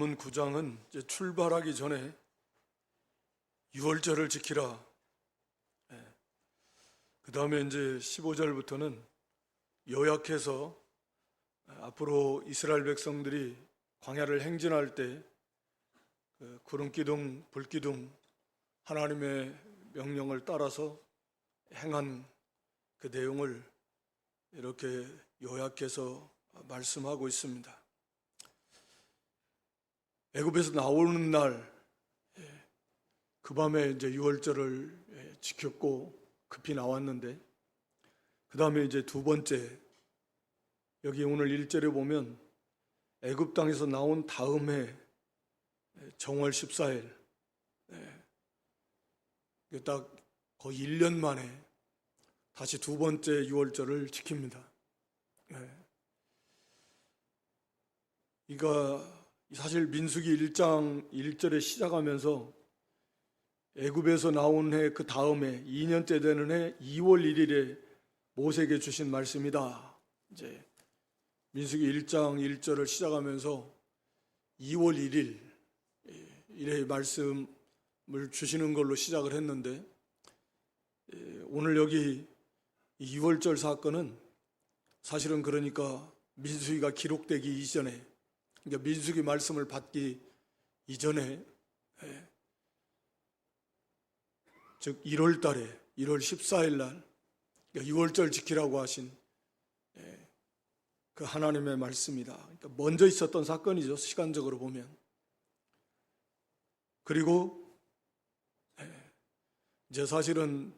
본문 9장은 이제 출발하기 전에 유월절을 지키라. 그 다음에 이제 15절부터는 요약해서 앞으로 이스라엘 백성들이 광야를 행진할 때 구름 기둥, 불 기둥 하나님의 명령을 따라서 행한 그 내용을 이렇게 요약해서 말씀하고 있습니다. 애굽에서 나오는 날 그 밤에 이제 유월절을 지켰고 급히 나왔는데, 그 다음에 이제 두 번째, 여기 오늘 1절에 보면 애굽 땅에서 나온 다음에 정월 14일, 딱 거의 1년 만에 다시 두 번째 유월절을 지킵니다. 이가 사실 민수기 1장 1절에 시작하면서 애굽에서 나온 해 그 다음에 2년째 되는 해 2월 1일에 모세에게 주신 말씀이다. 이제 민수기 1장 1절을 시작하면서 2월 1일 이래 말씀을 주시는 걸로 시작을 했는데, 오늘 여기 2월절 사건은 사실은 그러니까 민수기가 기록되기 이전에, 그러니까 민수기 말씀을 받기 이전에, 즉 1월 달에 1월 14일 날 2월절 지키라고 하신 그 하나님의 말씀이다. 그러니까 먼저 있었던 사건이죠, 시간적으로 보면. 그리고 이제 사실은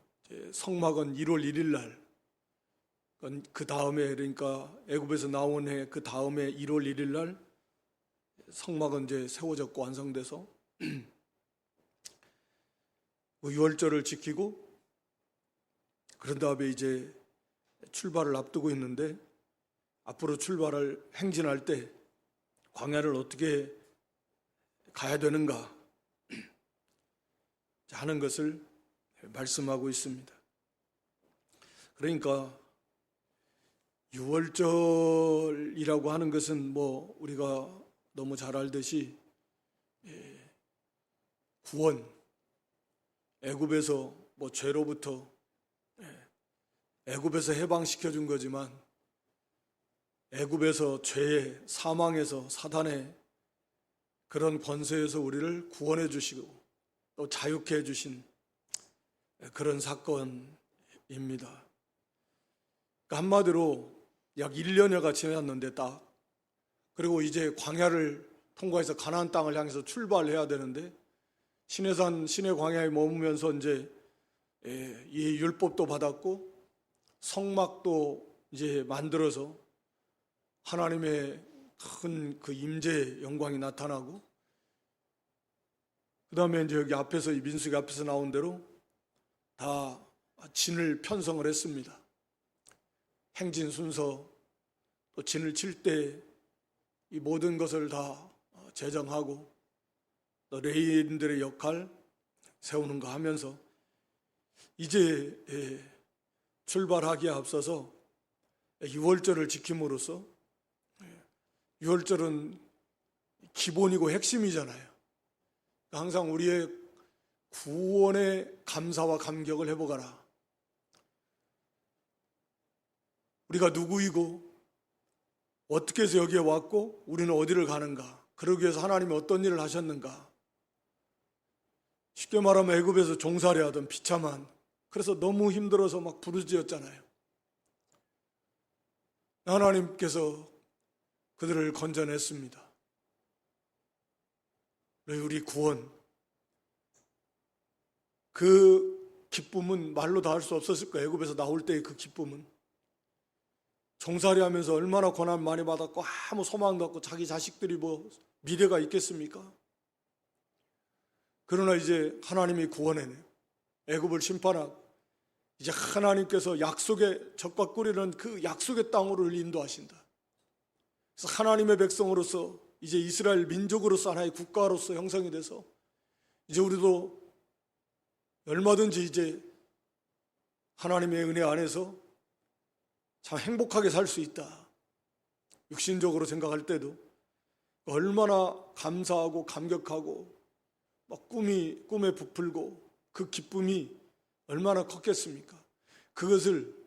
성막은 1월 1일 날, 그 다음에, 그러니까 애굽에서 나온 해 그 다음에 1월 1일 날 성막은 이제 세워졌고 완성돼서 유월절을 지키고, 그런 다음에 이제 출발을 앞두고 있는데, 앞으로 출발을 행진할 때 광야를 어떻게 가야 되는가 하는 것을 말씀하고 있습니다. 그러니까 유월절이라고 하는 것은 뭐 우리가 너무 잘 알듯이 구원, 애굽에서 뭐 죄로부터 애굽에서 해방시켜 준 거지만, 애굽에서 죄의 사망에서 사단의 그런 권세에서 우리를 구원해 주시고 또 자유케 해 주신 그런 사건입니다. 그러니까 한마디로 약 1년여가 지났는데 딱, 그리고 이제 광야를 통과해서 가나안 땅을 향해서 출발해야 되는데, 시내산 시내 광야에 머무면서 이제 이 율법도 받았고 성막도 이제 만들어서 하나님의 큰 그 임재 영광이 나타나고, 그 다음에 이제 여기 앞에서 이 민수기 앞에서 나온 대로 다 진을 편성을 했습니다. 행진 순서, 또 진을 칠 때 이 모든 것을 다 제정하고, 또 레위인들의 역할 세우는 거 하면서 이제 출발하기에 앞서서 유월절을 지킴으로써, 유월절은 기본이고 핵심이잖아요. 항상 우리의 구원의 감사와 감격을 해보거라. 우리가 누구이고 어떻게 해서 여기에 왔고 우리는 어디를 가는가, 그러기 위해서 하나님이 어떤 일을 하셨는가. 쉽게 말하면 애굽에서 종살이 하던 비참한, 그래서 너무 힘들어서 막 부르짖었잖아요. 하나님께서 그들을 건져냈습니다. 우리 구원, 그 기쁨은 말로 다 할 수 없었을 거예요. 애굽에서 나올 때의 그 기쁨은. 종살이 하면서 얼마나 고난 많이 받았고 아무 소망도 없고 자기 자식들이 뭐 미래가 있겠습니까? 그러나 이제 하나님이 구원해내 애굽을 심판하고, 이제 하나님께서 약속의 젖과 꿀이라는 그 약속의 땅으로 인도하신다. 그래서 하나님의 백성으로서 이제 이스라엘 민족으로서 하나의 국가로서 형성이 돼서 이제 우리도 얼마든지 이제 하나님의 은혜 안에서 참 행복하게 살 수 있다. 육신적으로 생각할 때도 얼마나 감사하고 감격하고 막 꿈에 부풀고 그 기쁨이 얼마나 컸겠습니까? 그것을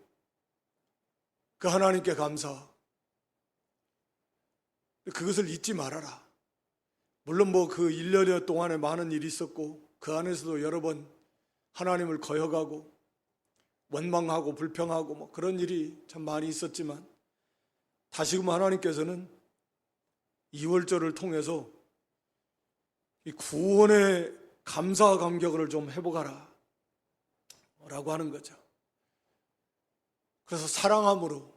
그 하나님께 감사, 그것을 잊지 말아라. 물론 뭐 그 1년여 동안에 많은 일이 있었고 그 안에서도 여러 번 하나님을 거역하고 원망하고 불평하고 뭐 그런 일이 참 많이 있었지만 다시금 하나님께서는 2월절을 통해서 이 구원의 감사와 감격을 좀 회복하라 라고 하는 거죠. 그래서 사랑함으로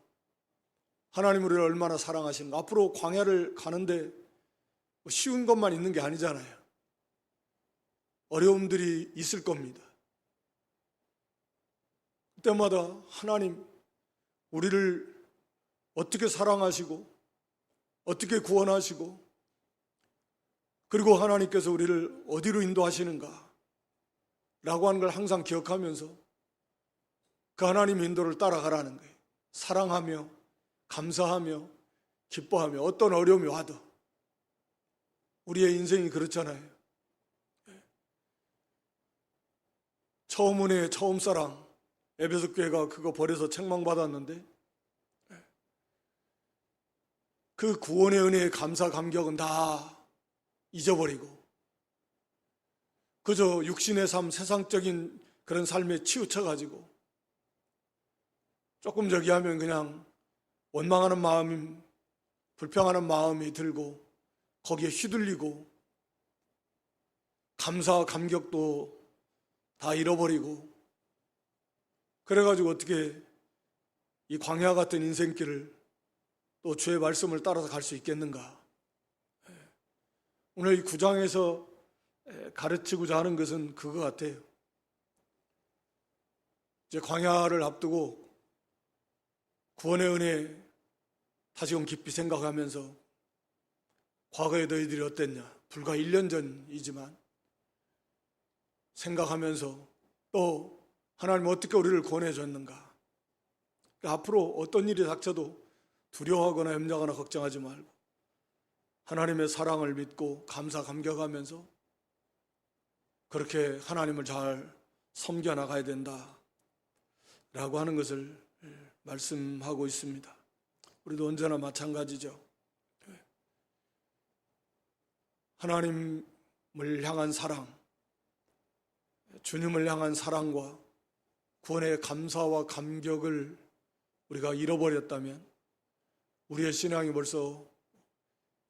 하나님 우리를 얼마나 사랑하시는가. 앞으로 광야를 가는데 쉬운 것만 있는 게 아니잖아요. 어려움들이 있을 겁니다. 그때마다 하나님 우리를 어떻게 사랑하시고 어떻게 구원하시고 그리고 하나님께서 우리를 어디로 인도하시는가 라고 하는 걸 항상 기억하면서 그 하나님의 인도를 따라가라는 거예요. 사랑하며 감사하며 기뻐하며 어떤 어려움이 와도 우리의 인생이 그렇잖아요. 처음 은혜 처음 사랑 에베소 교회가 그거 버려서 책망받았는데 그 구원의 은혜의 감사 감격은 다 잊어버리고 그저 육신의 삶 세상적인 그런 삶에 치우쳐가지고 조금 저기 하면 그냥 원망하는 마음이 불평하는 마음이 들고 거기에 휘둘리고 감사 감격도 다 잃어버리고 그래가지고 어떻게 이 광야 같은 인생길을 또 주의 말씀을 따라서 갈 수 있겠는가. 오늘 이 9장에서 가르치고자 하는 것은 그거 같아요. 이제 광야를 앞두고 구원의 은혜 다시금 깊이 생각하면서 과거에 너희들이 어땠냐. 불과 1년 전이지만 생각하면서 또 하나님 어떻게 우리를 구원해 줬는가. 그러니까 앞으로 어떤 일이 닥쳐도 두려워하거나 염려하거나 걱정하지 말고 하나님의 사랑을 믿고 감사 감격하면서 그렇게 하나님을 잘 섬겨 나가야 된다 라고 하는 것을 말씀하고 있습니다. 우리도 언제나 마찬가지죠. 하나님을 향한 사랑, 주님을 향한 사랑과 구원의 감사와 감격을 우리가 잃어버렸다면 우리의 신앙이 벌써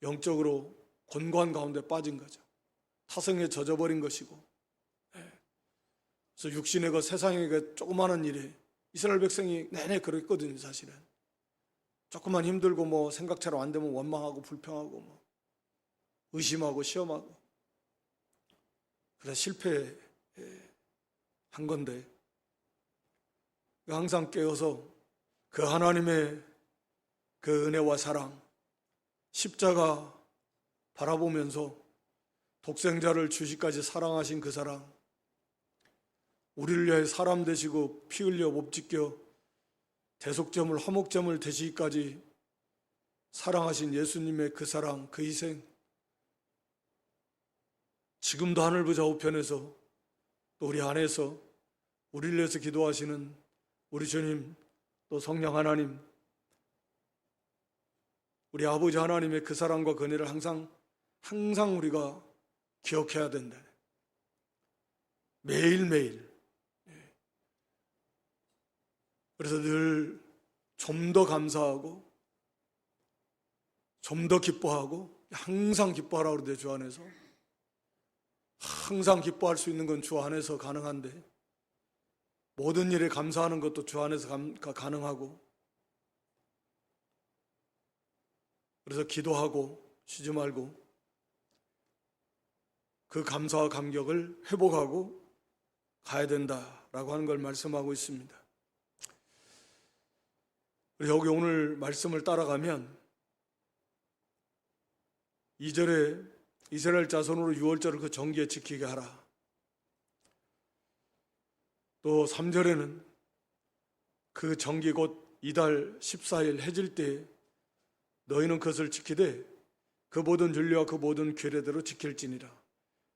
영적으로 곤고한 가운데 빠진 거죠. 타성에 젖어버린 것이고 그래서 육신의 그 세상의 그 조그마한 일에 이스라엘 백성이 내내 그랬거든요. 사실은 조금만 힘들고 뭐 생각처럼 안 되면 원망하고 불평하고 뭐 의심하고 시험하고 그래서 실패한 건데 항상 깨어서 그 하나님의 그 은혜와 사랑 십자가 바라보면서 독생자를 주시까지 사랑하신 그 사랑 우리를 위해 사람 되시고 피 흘려 못 찢겨 대속점을 화목점을 되시기까지 사랑하신 예수님의 그 사랑 그 희생 지금도 하늘부 좌우편에서 또 우리 안에서 우리를 위해서 기도하시는 우리 주님 또 성령 하나님 우리 아버지 하나님의 그 사랑과 그 은혜를 항상 우리가 기억해야 된다. 매일매일. 그래서 늘 좀 더 감사하고 좀 더 기뻐하고 항상 기뻐하라고 그러는데 주 안에서 항상 기뻐할 수 있는 건 주 안에서 가능한데 모든 일에 감사하는 것도 주 안에서 가능하고 그래서 기도하고 쉬지 말고 그 감사와 감격을 회복하고 가야 된다라고 하는 걸 말씀하고 있습니다. 여기 오늘 말씀을 따라가면 2절에 이스라엘 자손으로 6월절을 그 정기에 지키게 하라. 또 3절에는 그 정기 곧 이달 14일 해질 때 너희는 그것을 지키되 그 모든 윤리와 그 모든 규례대로 지킬지니라.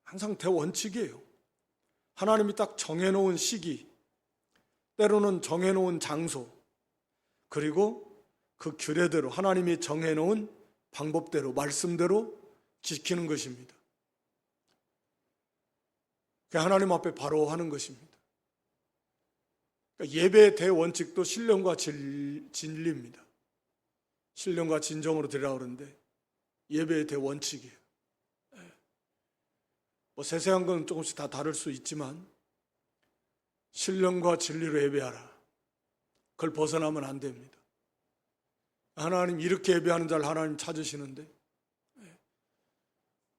항상 대원칙이에요. 하나님이 딱 정해놓은 시기, 때로는 정해놓은 장소, 그리고 그 규례대로 하나님이 정해놓은 방법대로, 말씀대로 지키는 것입니다. 그게 하나님 앞에 바로 하는 것입니다. 그러니까 예배의 대원칙도 신령과 진리입니다. 신령과 진정으로 드리라 그러는데 예배의 대원칙이에요. 뭐 세세한 건 조금씩 다 다를 수 있지만 신령과 진리로 예배하라. 그걸 벗어나면 안 됩니다. 하나님 이렇게 예배하는 자를 하나님 찾으시는데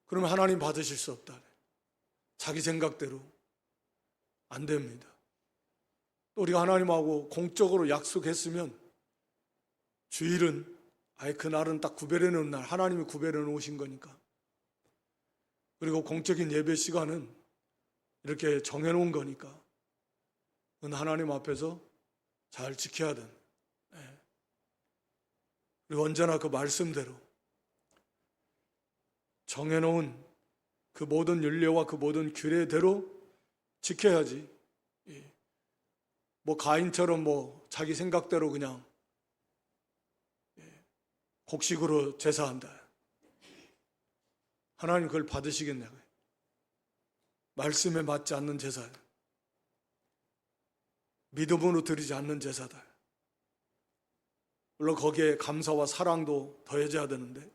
그러면 하나님 받으실 수 없다. 자기 생각대로 안 됩니다. 또 우리가 하나님하고 공적으로 약속했으면 주일은 아예 그날은 딱 구별해 놓은 날, 하나님이 구별해 놓으신 거니까. 그리고 공적인 예배 시간은 이렇게 정해 놓은 거니까 하나님 앞에서 잘 지켜야 된다. 그리고 언제나 그 말씀대로 정해 놓은 그 모든 윤례와 그 모든 규례대로 지켜야지. 뭐 가인처럼 뭐 자기 생각대로 그냥 곡식으로 제사한다. 하나님 그걸 받으시겠냐고요. 말씀에 맞지 않는 제사예요. 믿음으로 드리지 않는 제사다. 물론 거기에 감사와 사랑도 더해져야 되는데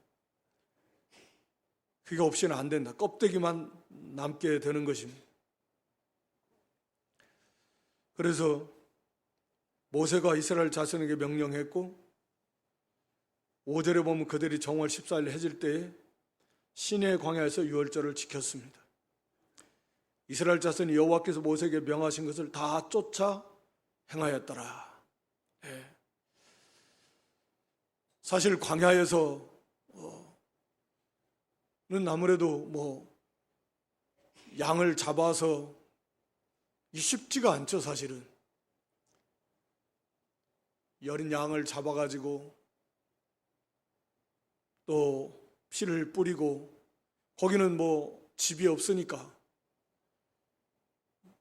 그게 없이는 안 된다. 껍데기만 남게 되는 것입니다. 그래서 모세가 이스라엘 자손에게 명령했고 5절에 보면 그들이 정월 14일 해질 때에 시내 광야에서 유월절을 지켰습니다. 이스라엘 자손이 여호와께서 모세에게 명하신 것을 다 쫓아 행하였더라. 사실 광야에서는 아무래도 뭐 양을 잡아서 쉽지가 않죠. 사실은 여린 양을 잡아가지고 또 피를 뿌리고 거기는 뭐 집이 없으니까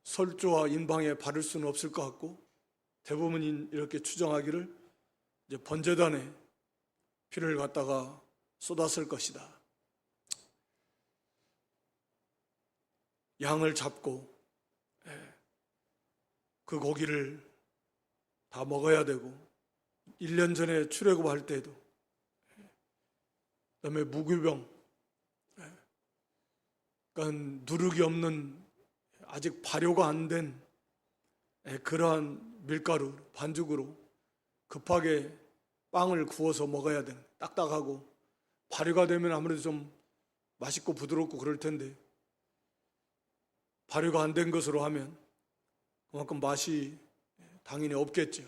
설조와 인방에 바를 수는 없을 것 같고 대부분이 이렇게 추정하기를 이제 번제단에 피를 갖다가 쏟았을 것이다. 양을 잡고 그 고기를 다 먹어야 되고 1년 전에 출애굽할 때도 그다음에 무교병 그러니까 누룩이 없는 아직 발효가 안 된 그러한 밀가루 반죽으로 급하게 빵을 구워서 먹어야 되는 딱딱하고 발효가 되면 아무래도 좀 맛있고 부드럽고 그럴 텐데 발효가 안 된 것으로 하면 그만큼 맛이 당연히 없겠죠.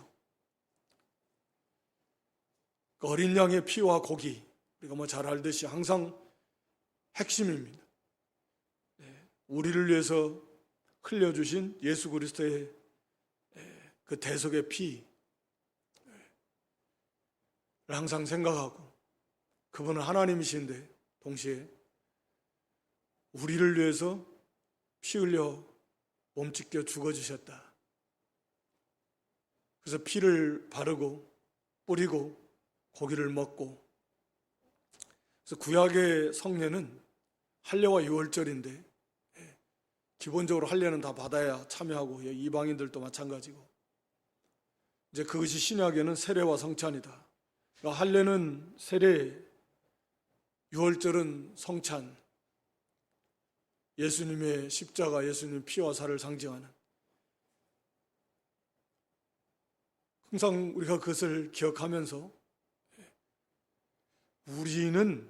그러니까 어린 양의 피와 고기 우리가 뭐 잘 알듯이 항상 핵심입니다. 우리를 위해서 흘려주신 예수 그리스도의 그 대속의 피를 항상 생각하고 그분은 하나님이신데 동시에 우리를 위해서 피 흘려 몸찢겨 죽어주셨다. 그래서 피를 바르고 뿌리고 고기를 먹고 그래서 구약의 성례는 할례와 유월절인데 기본적으로 할례는 다 받아야 참여하고 이방인들도 마찬가지고 이제 그것이 신약에는 세례와 성찬이다. 그러니까 할례는 세례, 유월절은 성찬, 예수님의 십자가, 예수님의 피와 살을 상징하는 항상 우리가 그것을 기억하면서 우리는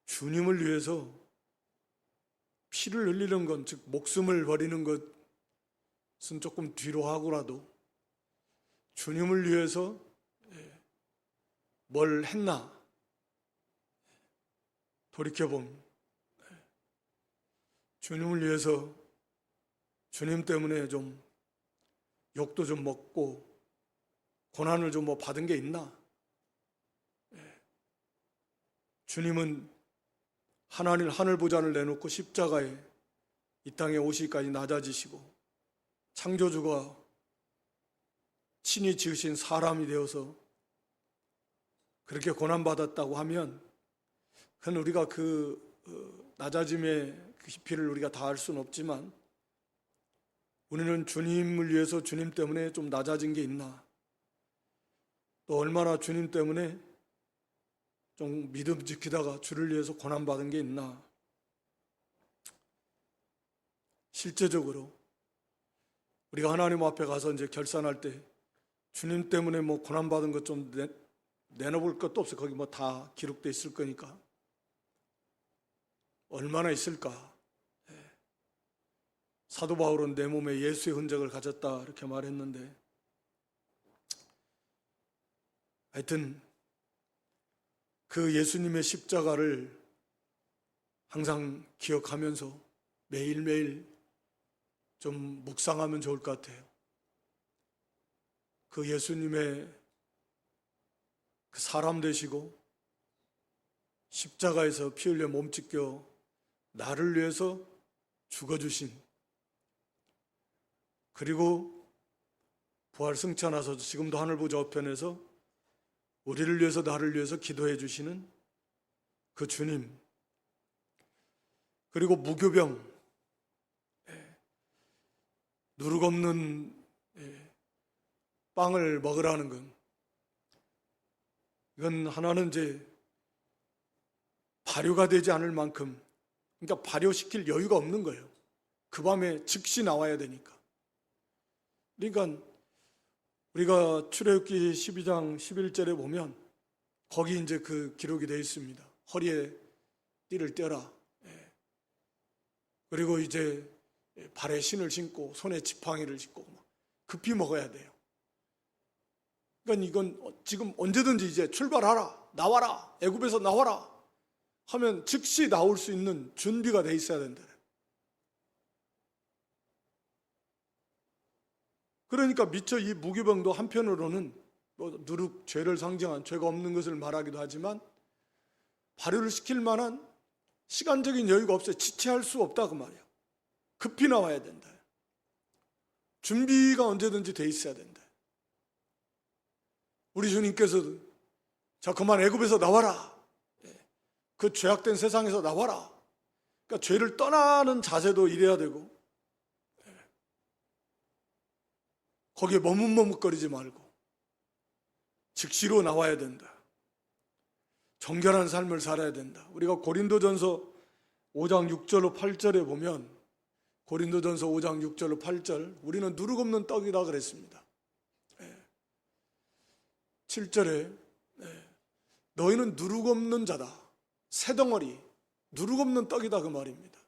주님을 위해서 피를 흘리는 건, 즉 목숨을 버리는 것은 조금 뒤로 하고라도 주님을 위해서 뭘 했나 돌이켜보면 주님을 위해서 주님 때문에 좀 욕도 좀 먹고 고난을 좀 뭐 받은 게 있나? 주님은 하나님 하늘 보좌를 내놓고 십자가에 이 땅에 오시기까지 낮아지시고 창조주가 친히 지으신 사람이 되어서 그렇게 고난받았다고 하면 그건 우리가 그 낮아짐의 그 깊이를 우리가 다 알 수는 없지만 우리는 주님을 위해서 주님 때문에 좀 낮아진 게 있나, 또 얼마나 주님 때문에 좀 믿음 지키다가 주를 위해서 고난받은 게 있나. 실제적으로 우리가 하나님 앞에 가서 이제 결산할 때 주님 때문에 뭐 고난받은 것 좀 내놓을 것도 없어요. 거기 뭐 다 기록돼 있을 거니까. 얼마나 있을까? 사도 바울은 내 몸에 예수의 흔적을 가졌다 이렇게 말했는데, 하여튼 그 예수님의 십자가를 항상 기억하면서 매일매일 좀 묵상하면 좋을 것 같아요. 그 예수님의 그 사람 되시고 십자가에서 피 흘려 몸 찢겨 나를 위해서 죽어주신, 그리고 부활 승천하셔서 지금도 하늘 보좌 우편에서 우리를 위해서 나를 위해서 기도해 주시는 그 주님, 그리고 무교병, 누룩 없는 빵을 먹으라는 건, 이건 하나는 이제 발효가 되지 않을 만큼, 그러니까 발효시킬 여유가 없는 거예요. 그 밤에 즉시 나와야 되니까. 그러니까 우리가 출애굽기 12장 11절에 보면 거기 이제 그 기록이 되어 있습니다. 허리에 띠를 떼라. 그리고 이제 발에 신을 신고 손에 지팡이를 짚고 급히 먹어야 돼요. 그러니까 이건 지금 언제든지 이제 출발하라, 나와라, 애굽에서 나와라 하면 즉시 나올 수 있는 준비가 돼 있어야 된다. 그러니까 미처 이 무교병도 한편으로는 뭐 누룩, 죄를 상징한 죄가 없는 것을 말하기도 하지만 발효를 시킬 만한 시간적인 여유가 없어요. 지체할 수 없다 그 말이에요. 급히 나와야 된다. 준비가 언제든지 돼 있어야 된다. 우리 주님께서도 자 그만 애굽에서 나와라, 그 죄악된 세상에서 나와라. 그러니까 죄를 떠나는 자세도 이래야 되고 거기에 머뭇머뭇거리지 말고 즉시로 나와야 된다. 정결한 삶을 살아야 된다. 우리가 고린도전서 5장 6절로 8절에 보면, 고린도전서 5장 6절로 8절, 우리는 누룩 없는 떡이다 그랬습니다. 7절에 너희는 누룩 없는 자다, 새덩어리, 누룩 없는 떡이다 그 말입니다.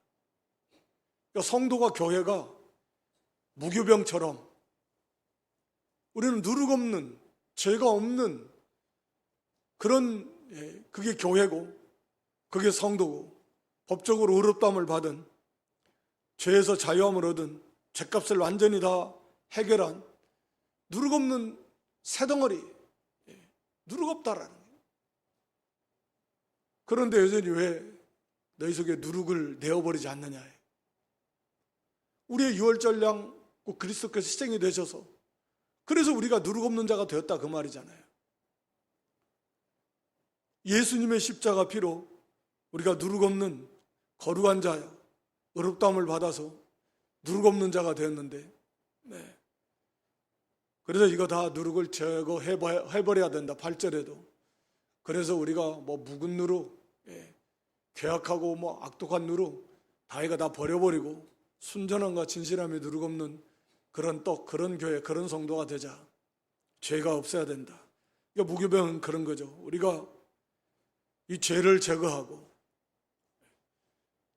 그러니까 성도가, 교회가 무교병처럼 우리는 누룩 없는, 죄가 없는 그런, 그게 교회고 그게 성도고, 법적으로 의롭다함을 받은, 죄에서 자유함을 얻은, 죄값을 완전히 다 해결한 누룩 없는 새덩어리, 누룩 없다라는 거예요. 그런데 여전히 왜 너희 속에 누룩을 내어버리지 않느냐. 우리의 유월절량 그리스도께서 희생이 되셔서, 그래서 우리가 누룩 없는 자가 되었다 그 말이잖아요. 예수님의 십자가 피로 우리가 누룩 없는 거룩한 자야, 의롭다함을 받아서 누룩 없는 자가 되었는데, 그래서 이거 다 누룩을 제거해버려야 된다. 8절에도. 그래서 우리가 뭐 묵은 누룩, 괴악하고 뭐 악독한 누룩 다 이거 다 버려버리고 순전함과 진실함이 누룩 없는 그런 떡, 그런 교회, 그런 성도가 되자. 죄가 없어야 된다. 그러니까 무교병은 그런 거죠. 우리가 이 죄를 제거하고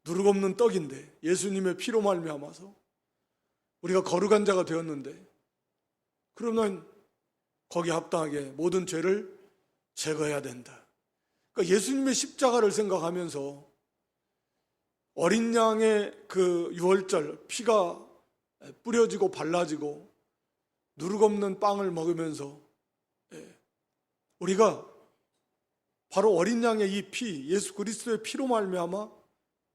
누룩 없는 떡인데, 예수님의 피로 말미암아서 우리가 거룩한 자가 되었는데, 그러면 거기에 합당하게 모든 죄를 제거해야 된다. 그러니까 예수님의 십자가를 생각하면서 어린 양의 그 유월절 피가 뿌려지고 발라지고 누룩 없는 빵을 먹으면서 우리가 바로 어린 양의 이 피, 예수 그리스도의 피로 말미암아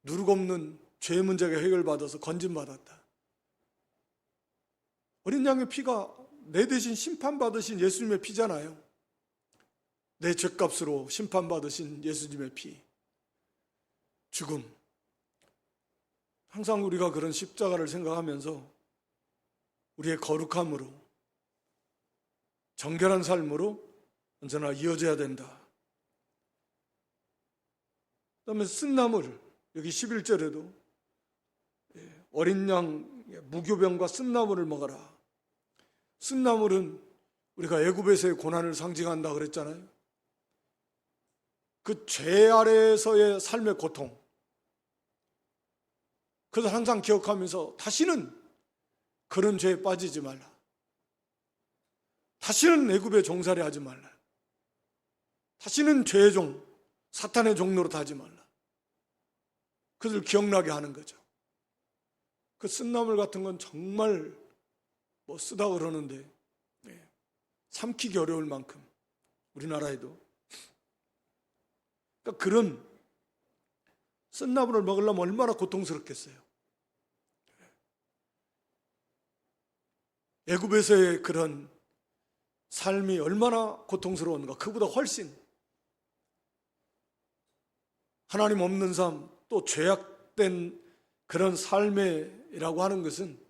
누룩 없는 죄의 문제가 해결받아서 건진받았다. 어린 양의 피가 내 대신 심판받으신 예수님의 피잖아요. 내 죄값으로 심판받으신 예수님의 피. 죽음. 항상 우리가 그런 십자가를 생각하면서 우리의 거룩함으로, 정결한 삶으로 언제나 이어져야 된다. 그 다음에 쓴나물, 여기 11절에도 어린 양 무교병과 쓴나물을 먹어라. 쓴나물은 우리가 애굽에서의 고난을 상징한다 그랬잖아요. 그 죄 아래에서의 삶의 고통. 그래서 항상 기억하면서 다시는 그런 죄에 빠지지 말라. 다시는 애굽의 종살이 하지 말라. 다시는 죄의 종, 사탄의 종로로 하지 말라. 그것을 기억나게 하는 거죠. 그 쓴나물 같은 건 정말 쓰다 그러는데 삼키기 어려울 만큼 우리나라에도. 그러니까 그런 쓴나물을 먹으려면 얼마나 고통스럽겠어요. 애굽에서의 그런 삶이 얼마나 고통스러운가. 그보다 훨씬 하나님 없는 삶, 또 죄악된 그런 삶이라고 하는 것은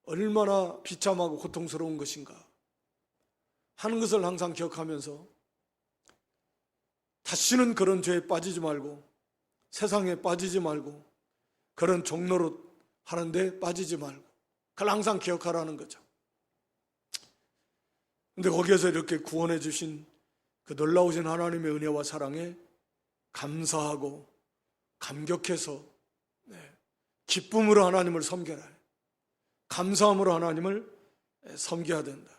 얼마나 비참하고 고통스러운 것인가 하는 것을 항상 기억하면서 다시는 그런 죄에 빠지지 말고, 세상에 빠지지 말고, 그런 종로로 하는데 빠지지 말고, 그걸 항상 기억하라는 거죠. 근데 거기에서 이렇게 구원해 주신 그 놀라우신 하나님의 은혜와 사랑에 감사하고 감격해서 기쁨으로 하나님을 섬겨라. 감사함으로 하나님을 섬겨야 된다.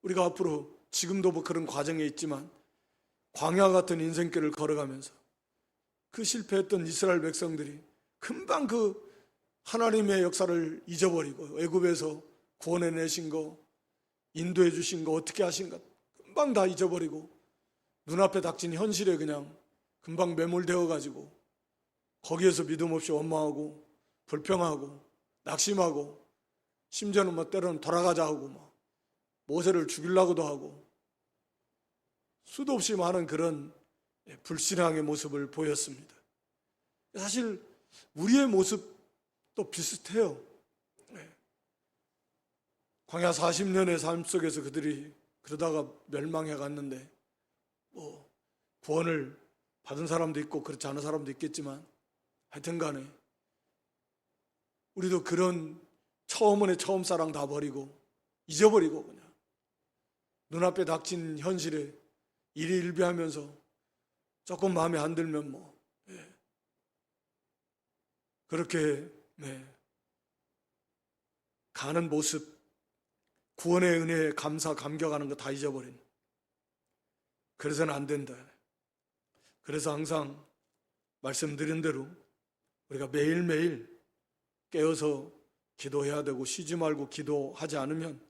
우리가 앞으로 지금도 그런 과정에 있지만 광야 같은 인생길을 걸어가면서 그 실패했던 이스라엘 백성들이 금방 그 하나님의 역사를 잊어버리고, 애굽에서 구원해내신 거, 인도해 주신 거, 어떻게 하신 거 금방 다 잊어버리고 눈앞에 닥친 현실에 그냥 금방 매몰되어 가지고 거기에서 믿음 없이 원망하고 불평하고 낙심하고, 심지어는 때로는 돌아가자 하고 모세를 죽이려고도 하고 수도 없이 많은 그런 불신앙의 모습을 보였습니다. 사실 우리의 모습도 비슷해요. 광야 40년의 삶 속에서 그들이 그러다가 멸망해 갔는데 구원을 받은 사람도 있고 그렇지 않은 사람도 있겠지만 하여튼 간에 우리도 그런 처음에 처음 사랑 다 버리고 잊어버리고 그냥 눈앞에 닥친 현실에 일희일비하면서 조금 마음에 안 들면 그렇게 가는 모습, 구원의 은혜에 감사 감격하는 거 다 잊어버린, 그래서는 안 된다. 그래서 항상 말씀드린 대로 우리가 매일매일 깨어서 기도해야 되고, 쉬지 말고 기도하지 않으면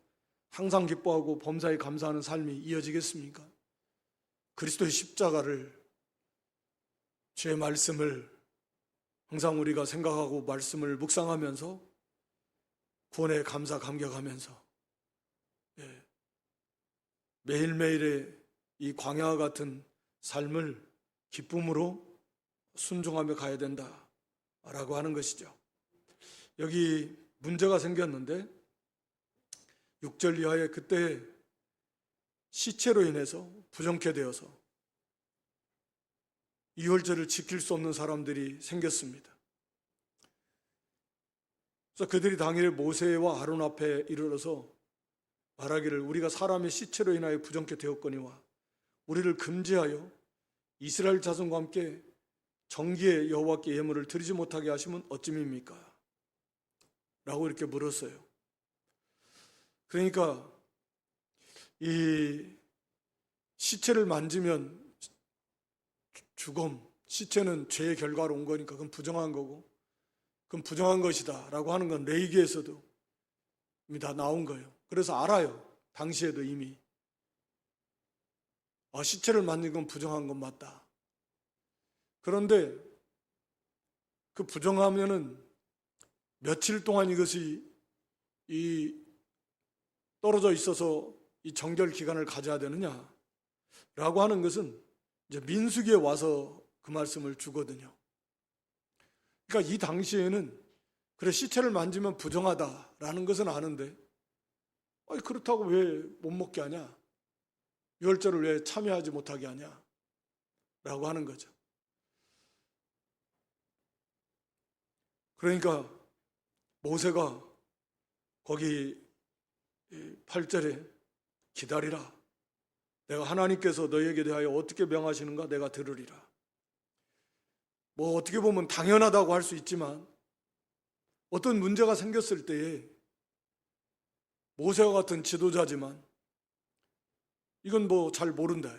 항상 기뻐하고 범사에 감사하는 삶이 이어지겠습니까? 그리스도의 십자가를, 주의 말씀을 항상 우리가 생각하고 말씀을 묵상하면서 구원에 감사 감격하면서 매일매일의 이 광야와 같은 삶을 기쁨으로 순종하며 가야 된다라고 하는 것이죠. 여기 문제가 생겼는데 6절 이하에 그때 시체로 인해서 부정케 되어서 이월절을 지킬 수 없는 사람들이 생겼습니다. 그래서 그들이 당일 모세와 아론 앞에 이르러서 말하기를, 우리가 사람의 시체로 인하여 부정케 되었거니와 우리를 금지하여 이스라엘 자손과 함께 정기의 여호와께 예물을 드리지 못하게 하시면 어찌입니까? 라고 이렇게 물었어요. 그러니까 이 시체를 만지면 죽음, 시체는 죄의 결과로 온 거니까 그건 부정한 거고, 그건 부정한 것이다 라고 하는 건 레위기에서도 이미 다 나온 거예요. 그래서 알아요. 당시에도 이미. 시체를 만든 건 부정한 건 맞다. 그런데 그 부정하면은 며칠 동안 이것이 떨어져 있어서 이 정결 기간을 가져야 되느냐라고 하는 것은 이제 민수기에 와서 그 말씀을 주거든요. 그러니까 이 당시에는 그래 시체를 만지면 부정하다라는 것은 아는데 그렇다고 왜 못 먹게 하냐? 유월절을 왜 참여하지 못하게 하냐? 라고 하는 거죠. 그러니까 모세가 거기 8절에 기다리라. 내가 하나님께서 너희에게 대하여 어떻게 명하시는가 내가 들으리라. 뭐 어떻게 보면 당연하다고 할 수 있지만 어떤 문제가 생겼을 때에 모세와 같은 지도자지만 이건 뭐 잘 모른다.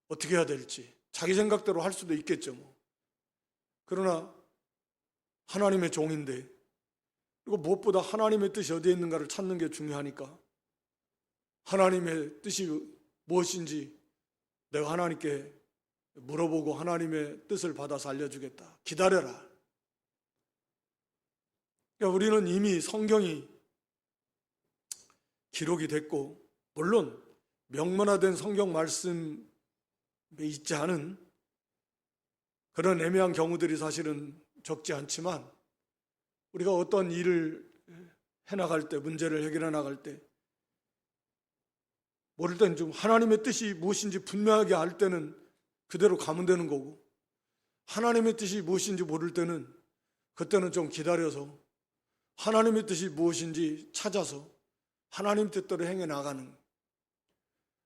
어떻게 해야 될지 자기 생각대로 할 수도 있겠죠. 뭐. 그러나 하나님의 종인데 그리고 무엇보다 하나님의 뜻이 어디에 있는가를 찾는 게 중요하니까 하나님의 뜻이 무엇인지 내가 하나님께 물어보고 하나님의 뜻을 받아서 알려주겠다. 기다려라. 그러니까 우리는 이미 성경이 기록이 됐고 물론 명문화된 성경 말씀에 있지 않은 그런 애매한 경우들이 사실은 적지 않지만 우리가 어떤 일을 해나갈 때 문제를 해결해 나갈 때 모를 때는 좀 하나님의 뜻이 무엇인지 분명하게 알 때는 그대로 가면 되는 거고 하나님의 뜻이 무엇인지 모를 때는 그때는 좀 기다려서 하나님의 뜻이 무엇인지 찾아서 하나님 뜻대로 행해 나가는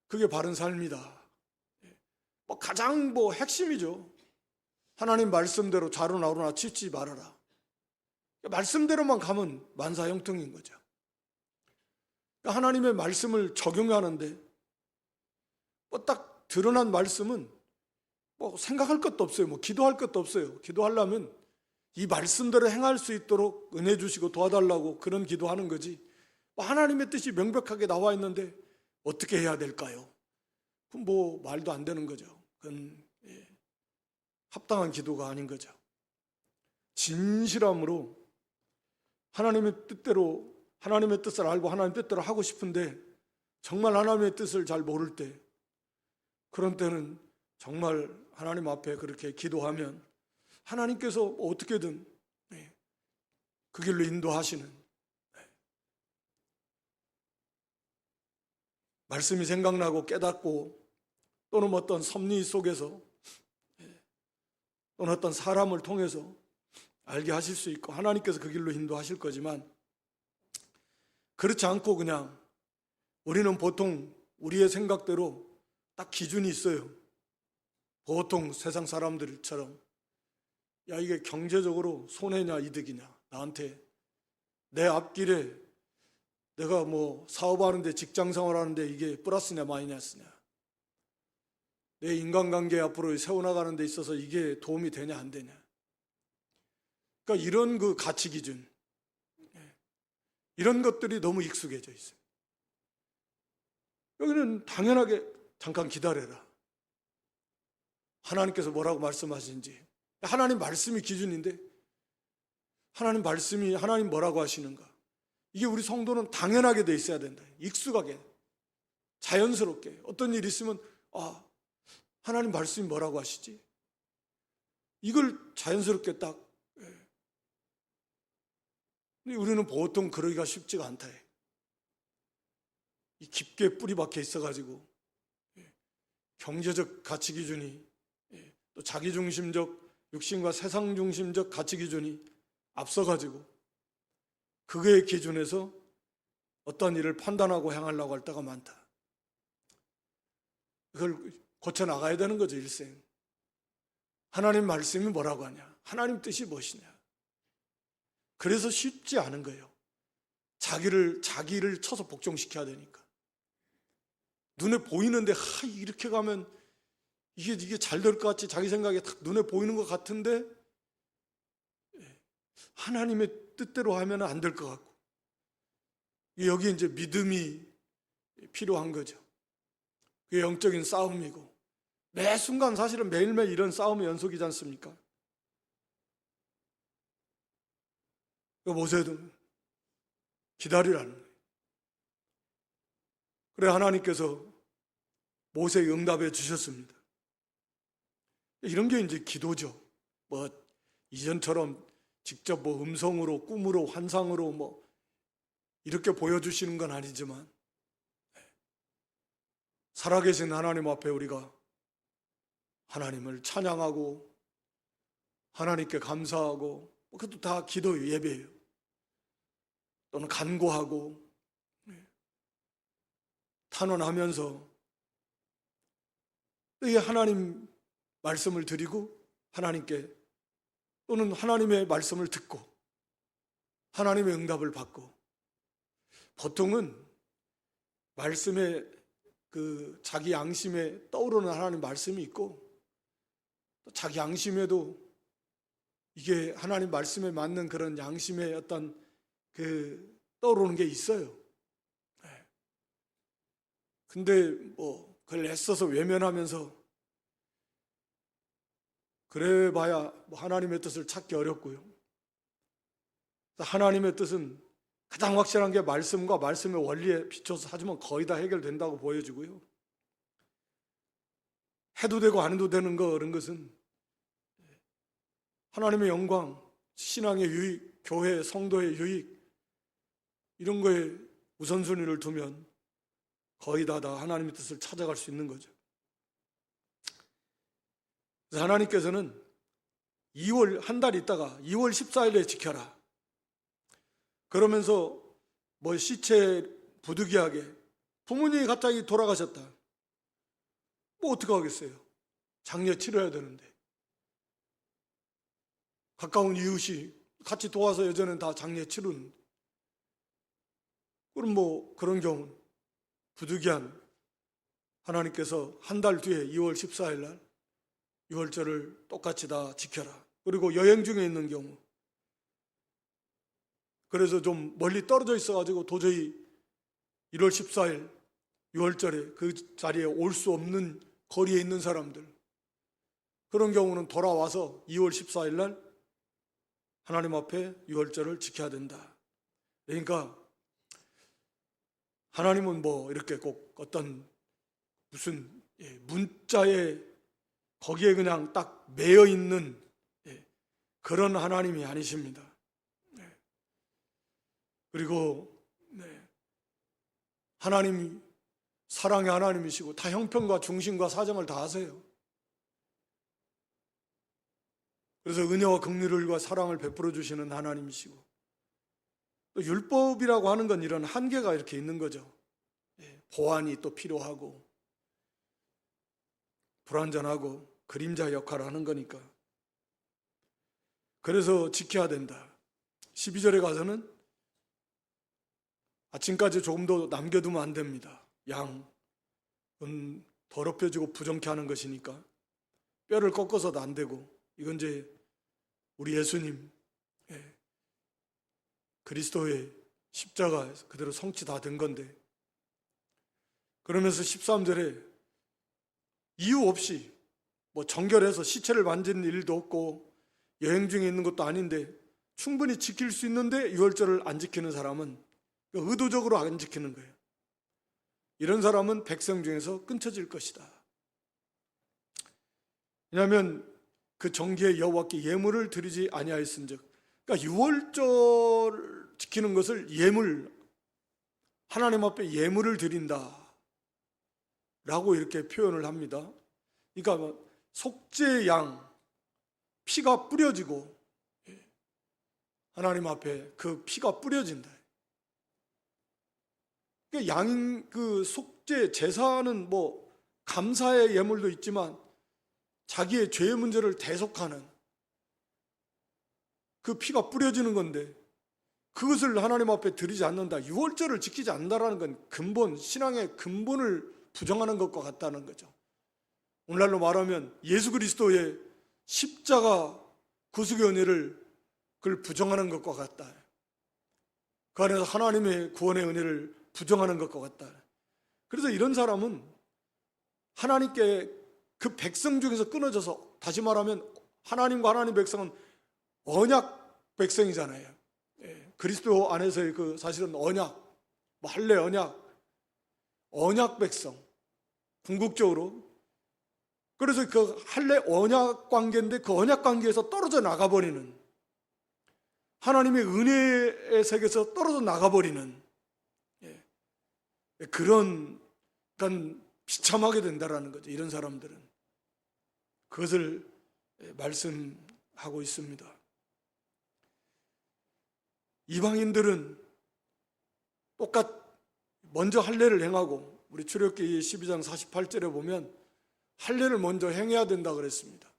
그게 바른 삶이다. 가장 핵심이죠. 하나님 말씀대로 자루나 우루나 치지 말아라. 말씀대로만 가면 만사형통인 거죠. 하나님의 말씀을 적용하는데 딱 드러난 말씀은 생각할 것도 없어요. 기도할 것도 없어요. 기도하려면 이 말씀대로 행할 수 있도록 은혜 주시고 도와달라고 그런 기도하는 거지. 하나님의 뜻이 명백하게 나와 있는데 어떻게 해야 될까요? 그럼 말도 안 되는 거죠. 그건 합당한 기도가 아닌 거죠. 진실함으로 하나님의 뜻대로 하나님의 뜻을 알고 하나님 뜻대로 하고 싶은데 정말 하나님의 뜻을 잘 모를 때 그런 때는 정말 하나님 앞에 그렇게 기도하면 하나님께서 어떻게든 그 길로 인도하시는 말씀이 생각나고 깨닫고 또는 어떤 섭리 속에서 또는 어떤 사람을 통해서 알게 하실 수 있고 하나님께서 그 길로 인도하실 거지만 그렇지 않고 그냥 우리는 보통 우리의 생각대로 딱 기준이 있어요. 보통 세상 사람들처럼 이게 경제적으로 손해냐 이득이냐 나한테 내 앞길에 내가 사업하는데 직장 생활하는데 이게 플러스냐 마이너스냐 내 인간관계 앞으로 세워나가는 데 있어서 이게 도움이 되냐 안 되냐 그러니까 이런 그 가치 기준 이런 것들이 너무 익숙해져 있어요. 여기는 당연하게 잠깐 기다려라. 하나님께서 뭐라고 말씀하시는지 하나님 말씀이 기준인데 하나님 말씀이 하나님 뭐라고 하시는가 이게 우리 성도는 당연하게 돼 있어야 된다. 익숙하게 자연스럽게 어떤 일이 있으면 하나님 말씀이 뭐라고 하시지? 이걸 자연스럽게 딱 근데 우리는 보통 그러기가 쉽지가 않다. 이 깊게 뿌리 박혀 있어가지고 경제적 가치 기준이 또 자기중심적 육신과 세상중심적 가치 기준이 앞서가지고 그거의 기준에서 어떤 일을 판단하고 행하려고 할 때가 많다. 그걸 고쳐나가야 되는 거죠. 일생. 하나님 말씀이 뭐라고 하냐 하나님 뜻이 무엇이냐 그래서 쉽지 않은 거예요. 자기를 쳐서 복종시켜야 되니까 눈에 보이는데 이렇게 가면 이게 잘 될 것 같지 자기 생각에 딱 눈에 보이는 것 같은데 하나님의 뜻대로 하면 안 될 것 같고 여기 이제 믿음이 필요한 거죠. 그게 영적인 싸움이고, 매 순간 사실은 매일매일 이런 싸움의 연속이지 않습니까? 모세도 기다리라는 거예요. 그래 하나님께서 모세에게 응답해 주셨습니다. 이런 게 이제 기도죠. 뭐 이전처럼 직접 뭐 음성으로, 꿈으로, 환상으로 뭐 이렇게 보여주시는 건 아니지만, 살아계신 하나님 앞에 우리가 하나님을 찬양하고 하나님께 감사하고, 그것도 다 기도예요, 예배예요. 또는 간구하고 탄원하면서 이 하나님 말씀을 드리고, 하나님께 또는 하나님의 말씀을 듣고 하나님의 응답을 받고, 보통은 말씀에 그 자기 양심에 떠오르는 하나님 말씀이 있고, 또 자기 양심에도 이게 하나님 말씀에 맞는 그런 양심의 어떤 그 떠오르는 게 있어요. 근데 뭐 그걸 애써서 외면하면서 그래봐야 뭐 하나님의 뜻을 찾기 어렵고요. 하나님의 뜻은 가장 확실한 게 말씀과 말씀의 원리에 비춰서 하지만 거의 다 해결된다고 보여지고요. 해도 되고 안 해도 되는 거, 그런 것은 하나님의 영광, 신앙의 유익, 교회, 성도의 유익, 이런 거에 우선순위를 두면 거의 다 하나님의 뜻을 찾아갈 수 있는 거죠. 그래서 하나님께서는 2월 한 달 있다가 2월 14일에 지켜라, 그러면서 뭐 시체 부득이하게 부모님이 갑자기 돌아가셨다, 뭐 어떻게 하겠어요? 장례 치러야 되는데, 가까운 이웃이 같이 도와서 예전엔 다 장례 치르는데, 그럼 뭐 그런 경우는 부득이한 하나님께서 한 달 뒤에 2월 14일 날 유월절을 똑같이 다 지켜라. 그리고 여행 중에 있는 경우, 그래서 좀 멀리 떨어져 있어가지고 도저히 1월 14일 유월절에 그 자리에 올 수 없는 거리에 있는 사람들, 그런 경우는 돌아와서 2월 14일 날 하나님 앞에 유월절을 지켜야 된다. 그러니까 하나님은 뭐 이렇게 꼭 어떤 무슨 문자에 거기에 그냥 딱 매여 있는 그런 하나님이 아니십니다. 그리고 하나님이 사랑의 하나님이시고 다 형편과 중심과 사정을 다 아세요. 그래서 은혜와 긍휼과 사랑을 베풀어 주시는 하나님이시고, 또 율법이라고 하는 건 이런 한계가 이렇게 있는 거죠. 보완이 또 필요하고 불완전하고 그림자 역할을 하는 거니까. 그래서 지켜야 된다. 12절에 가서는 아침까지 조금 더 남겨두면 안 됩니다. 양은 더럽혀지고 부정케 하는 것이니까 뼈를 꺾어서도 안 되고, 이건 이제 우리 예수님 그리스도의 십자가 그대로 성취 다 된 건데, 그러면서 13절에 이유 없이 뭐 정결해서 시체를 만지는 일도 없고 여행 중에 있는 것도 아닌데 충분히 지킬 수 있는데 유월절을 안 지키는 사람은 의도적으로 안 지키는 거예요. 이런 사람은 백성 중에서 끊쳐질 것이다. 왜냐하면 그 정기의 여호와께 예물을 드리지 아니하였은즉, 그러니까 유월절 지키는 것을 예물, 하나님 앞에 예물을 드린다 라고 이렇게 표현을 합니다. 그러니까 속죄 양 피가 뿌려지고 하나님 앞에 그 피가 뿌려진다. 그러니까 양 그 속죄 제사는 뭐 감사의 예물도 있지만 자기의 죄의 문제를 대속하는 그 피가 뿌려지는 건데, 그것을 하나님 앞에 드리지 않는다, 유월절을 지키지 않는다라는 건 근본, 신앙의 근본을 부정하는 것과 같다는 거죠. 오늘날로 말하면 예수 그리스도의 십자가 구속의 은혜를 그걸 부정하는 것과 같다. 그 안에서 하나님의 구원의 은혜를 부정하는 것과 같다. 그래서 이런 사람은 하나님께 그 백성 중에서 끊어져서, 다시 말하면 하나님과 하나님 백성은 언약 백성이잖아요. 그리스도 안에서의 그 사실은 언약, 뭐 할례 언약 백성, 궁극적으로. 그래서 그 할례 언약 관계인데 그 언약 관계에서 떨어져 나가버리는, 하나님의 은혜의 세계에서 떨어져 나가버리는 그런, 그러니까 비참하게 된다라는 거죠. 이런 사람들은. 그것을 말씀하고 있습니다. 이방인들은 먼저 할례를 행하고, 우리 출애굽기 12장 48절에 보면 할례를 먼저 행해야 된다 그랬습니다.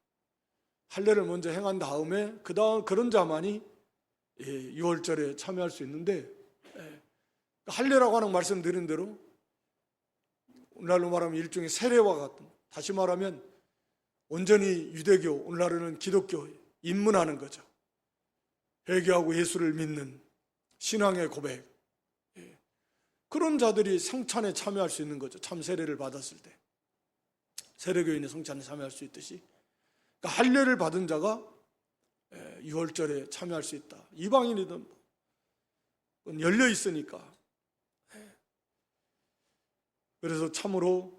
할례를 먼저 행한 다음에 그 다음 그런 자만이 유월절에 참여할 수 있는데, 할례라고 하는 말씀 드린 대로 오늘날로 말하면 일종의 세례와 같은, 다시 말하면 온전히 유대교, 오늘날에는 기독교 입문하는 거죠. 회개하고 예수를 믿는 신앙의 고백, 그런 자들이 성찬에 참여할 수 있는 거죠. 참 세례를 받았을 때 세례교인의 성찬에 참여할 수 있듯이, 그러니까 할례를 받은 자가 유월절에 참여할 수 있다. 이방인이든 열려 있으니까. 그래서 참으로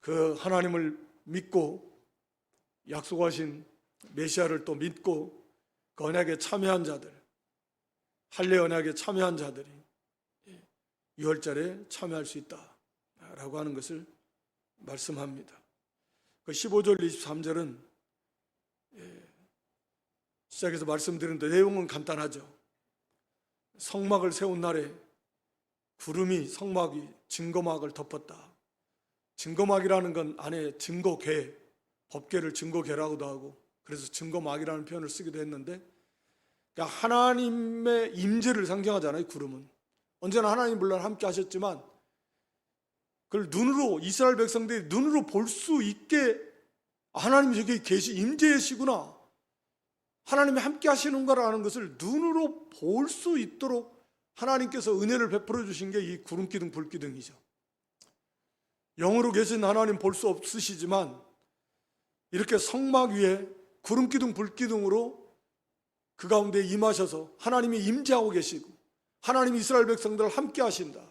그 하나님을 믿고 약속하신 메시아를 또 믿고 그 언약에 참여한 자들, 할례 언약에 참여한 자들이 유월절에 참여할 수 있다라고 하는 것을 말씀합니다. 그 15절 23절은 시작해서 말씀드렸는데 내용은 간단하죠. 성막을 세운 날에 구름이 성막이 증거막을 덮었다. 증거막이라는 건 안에 증거궤, 법궤를 증거궤라고도 하고, 그래서 증거막이라는 표현을 쓰기도 했는데, 그러니까 하나님의 임재를 상징하잖아요. 구름은 언제나 하나님 물론 함께 하셨지만 그걸 눈으로, 이스라엘 백성들이 눈으로 볼 수 있게, 하나님이 저기 임재이시구나, 하나님이 함께 하시는가라는 것을 눈으로 볼 수 있도록 하나님께서 은혜를 베풀어 주신 게 이 구름기둥 불기둥이죠. 영으로 계신 하나님 볼 수 없으시지만 이렇게 성막 위에 구름기둥 불기둥으로 그 가운데 임하셔서 하나님이 임재하고 계시고 하나님이 이스라엘 백성들을 함께 하신다.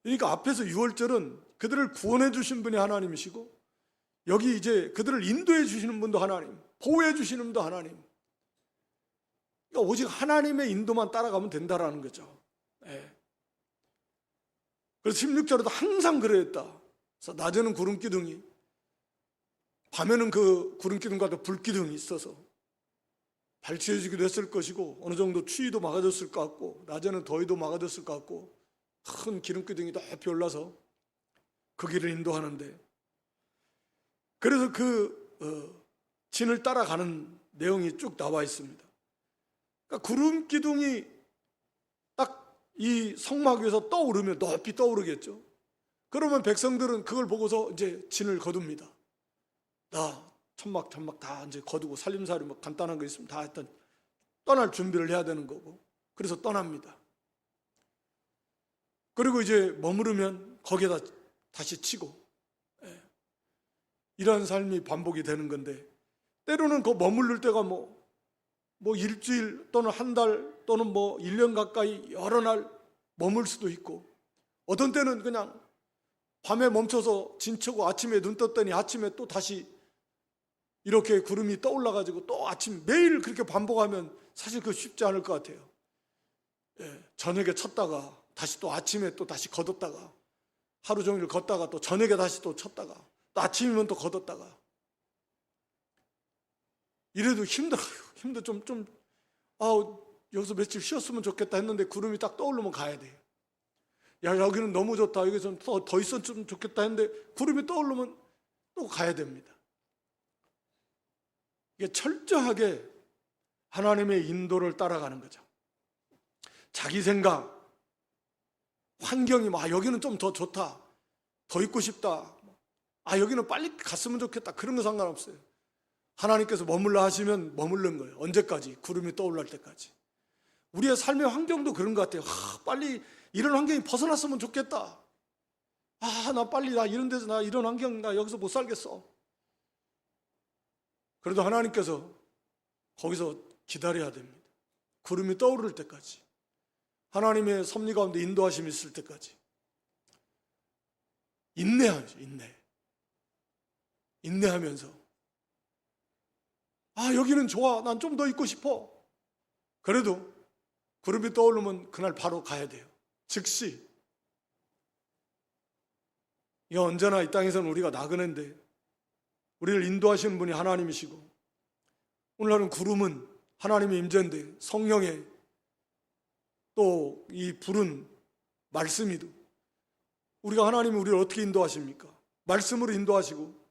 그러니까 앞에서 유월절은 그들을 구원해 주신 분이 하나님이시고, 여기 이제 그들을 인도해 주시는 분도 하나님, 보호해 주시는 분도 하나님. 그러니까 오직 하나님의 인도만 따라가면 된다라는 거죠. 그래서 16절에도 항상 그랬다. 그래서 낮에는 구름기둥이, 밤에는 그 구름기둥과 불기둥이 있어서 발치해주기도 했을 것이고, 어느 정도 추위도 막아줬을 것 같고, 낮에는 더위도 막아줬을 것 같고, 큰 기름기둥이 높이 올라서 그 길을 인도하는데, 그래서 그 진을 따라가는 내용이 쭉 나와 있습니다. 그러니까 구름기둥이 딱 이 성막 위에서 떠오르면 높이 떠오르겠죠. 그러면 백성들은 그걸 보고서 이제 진을 거둡니다. 나 천막 다 이제 거두고 살림살이 뭐 간단한 거 있으면 다 일단 떠날 준비를 해야 되는 거고, 그래서 떠납니다. 그리고 이제 머무르면 거기에다 다시 치고, 이런 삶이 반복이 되는 건데, 때로는 그 머무를 때가 뭐 일주일 또는 한 달 또는 뭐 1년 가까이 여러 날 머물 수도 있고, 어떤 때는 그냥 밤에 멈춰서 진 치고 아침에 눈 떴더니 아침에 또 다시 이렇게 구름이 떠올라가지고 또 아침, 매일 그렇게 반복하면 사실 그거 쉽지 않을 것 같아요. 저녁에 쳤다가 다시 또 아침에 또 다시 걷었다가, 하루 종일 걷다가 또 저녁에 다시 또 쳤다가 또 아침이면 또 걷었다가, 이래도 힘들어요. 여기서 며칠 쉬었으면 좋겠다 했는데 구름이 딱 떠오르면 가야 돼요. 야, 여기는 너무 좋다, 여기 좀 더 있었으면 좋겠다 했는데 구름이 떠오르면 또 가야 됩니다. 이게 철저하게 하나님의 인도를 따라가는 거죠. 자기 생각, 환경이 여기는 좀 더 좋다, 더 있고 싶다, 여기는 빨리 갔으면 좋겠다, 그런 거 상관없어요. 하나님께서 머물러 하시면 머무른 거예요. 언제까지? 구름이 떠올랄 때까지. 우리의 삶의 환경도 그런 것 같아요. 빨리 이런 환경이 벗어났으면 좋겠다. 나 빨리 나 이런 데서 나 이런 환경 나 여기서 못 살겠어. 그래도 하나님께서 거기서 기다려야 됩니다. 구름이 떠오를 때까지, 하나님의 섭리 가운데 인도하심이 있을 때까지 인내하죠. 인내하면서 여기는 좋아, 난 좀 더 있고 싶어. 그래도 구름이 떠오르면 그날 바로 가야 돼요. 즉시. 이거 언제나 이 땅에서는 우리가 나그네인데 우리를 인도하시는 분이 하나님이시고, 오늘날은 구름은 하나님의 임재인데 성령의 또 이 불은 말씀이도, 우리가 하나님이 우리를 어떻게 인도하십니까? 말씀으로 인도하시고,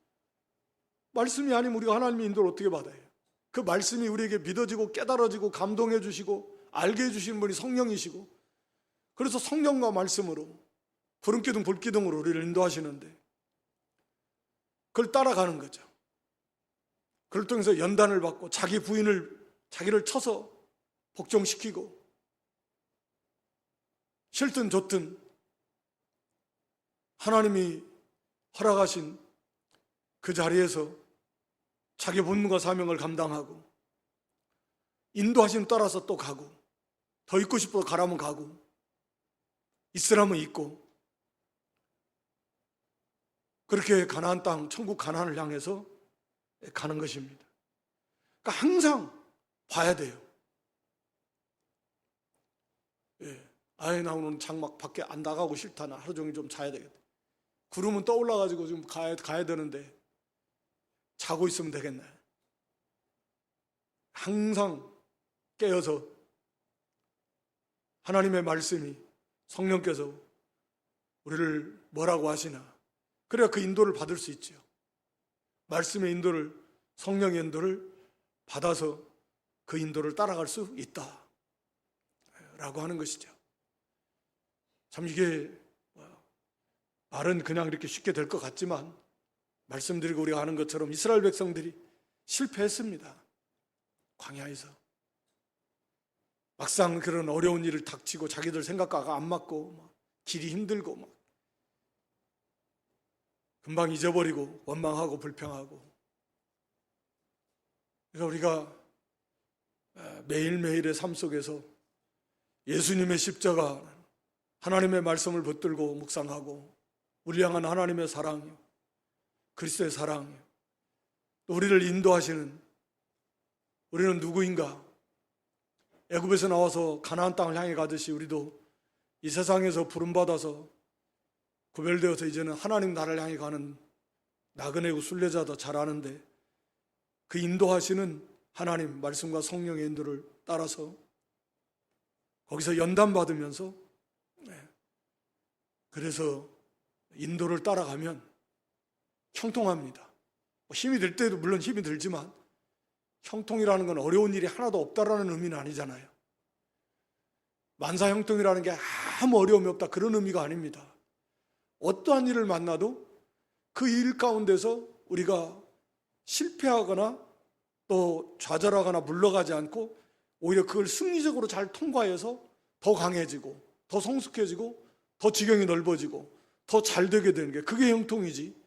말씀이 아니면 우리가 하나님의 인도를 어떻게 받아요? 그 말씀이 우리에게 믿어지고 깨달아지고 감동해 주시고 알게 해주시는 분이 성령이시고, 그래서 성령과 말씀으로 구름기둥 불기둥으로 우리를 인도하시는데 그걸 따라가는 거죠. 그걸 통해서 연단을 받고 자기를 쳐서 복종시키고, 싫든 좋든 하나님이 허락하신 그 자리에서 자기 본분과 사명을 감당하고, 인도하심 따라서 또 가고, 더 있고 싶어서 가라면 가고, 있으라면 있고, 그렇게 가나안 땅, 천국 가나안을 향해서 가는 것입니다. 그러니까 항상 봐야 돼요. 나 오늘 장막 밖에 안 나가고 싫다, 나 하루 종일 좀 자야 되겠다. 구름은 떠올라가지고 좀 가야 되는데 자고 있으면 되겠네. 항상 깨어서 하나님의 말씀이, 성령께서 우리를 뭐라고 하시나, 그래야 그 인도를 받을 수 있죠. 말씀의 인도를, 성령의 인도를 받아서 그 인도를 따라갈 수 있다 라고 하는 것이죠. 참 이게 말은 그냥 이렇게 쉽게 될 것 같지만, 말씀드리고 우리가 아는 것처럼 이스라엘 백성들이 실패했습니다. 광야에서 막상 그런 어려운 일을 닥치고 자기들 생각과 안 맞고 길이 힘들고 금방 잊어버리고 원망하고 불평하고. 그러니까 우리가 매일매일의 삶 속에서 예수님의 십자가, 하나님의 말씀을 붙들고 묵상하고, 우리 향한 하나님의 사랑이요, 그리스도의 사랑이요, 또 우리를 인도하시는, 우리는 누구인가? 애굽에서 나와서 가나안 땅을 향해 가듯이 우리도 이 세상에서 부름받아서 구별되어서 이제는 하나님 나라를 향해 가는 나그네고 순례자도 잘 아는데, 그 인도하시는 하나님 말씀과 성령의 인도를 따라서 거기서 연단받으면서, 그래서 인도를 따라가면 형통합니다. 힘이 들 때도 물론 힘이 들지만, 형통이라는 건 어려운 일이 하나도 없다라는 의미는 아니잖아요. 만사형통이라는 게 아무 어려움이 없다, 그런 의미가 아닙니다. 어떠한 일을 만나도 그 일 가운데서 우리가 실패하거나 또 좌절하거나 물러가지 않고 오히려 그걸 승리적으로 잘 통과해서 더 강해지고 더 성숙해지고 더 지경이 넓어지고 더 잘 되게 되는 게, 그게 형통이지,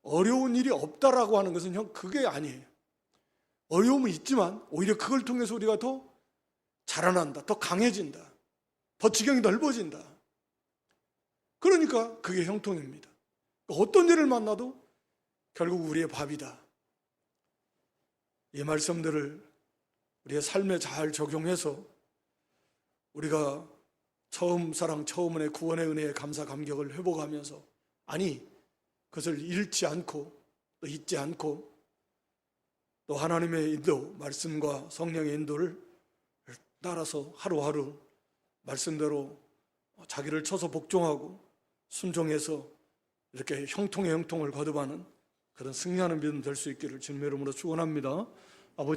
어려운 일이 없다라고 하는 것은 그게 아니에요. 어려움은 있지만 오히려 그걸 통해서 우리가 더 자라난다, 더 강해진다, 더 지경이 넓어진다. 그러니까 그게 형통입니다. 어떤 일을 만나도 결국 우리의 밥이다. 이 말씀들을 우리의 삶에 잘 적용해서 우리가 처음 사랑, 처음 은혜, 구원의 은혜에 감사 감격을 회복하면서, 그것을 잃지 않고 또 잊지 않고 또 하나님의 인도, 말씀과 성령의 인도를 따라서 하루하루 말씀대로 자기를 쳐서 복종하고 순종해서 이렇게 형통의 형통을 거듭하는 그런 승리하는 믿음 될 수 있기를 주님의 이름으로 축원합니다. 아버지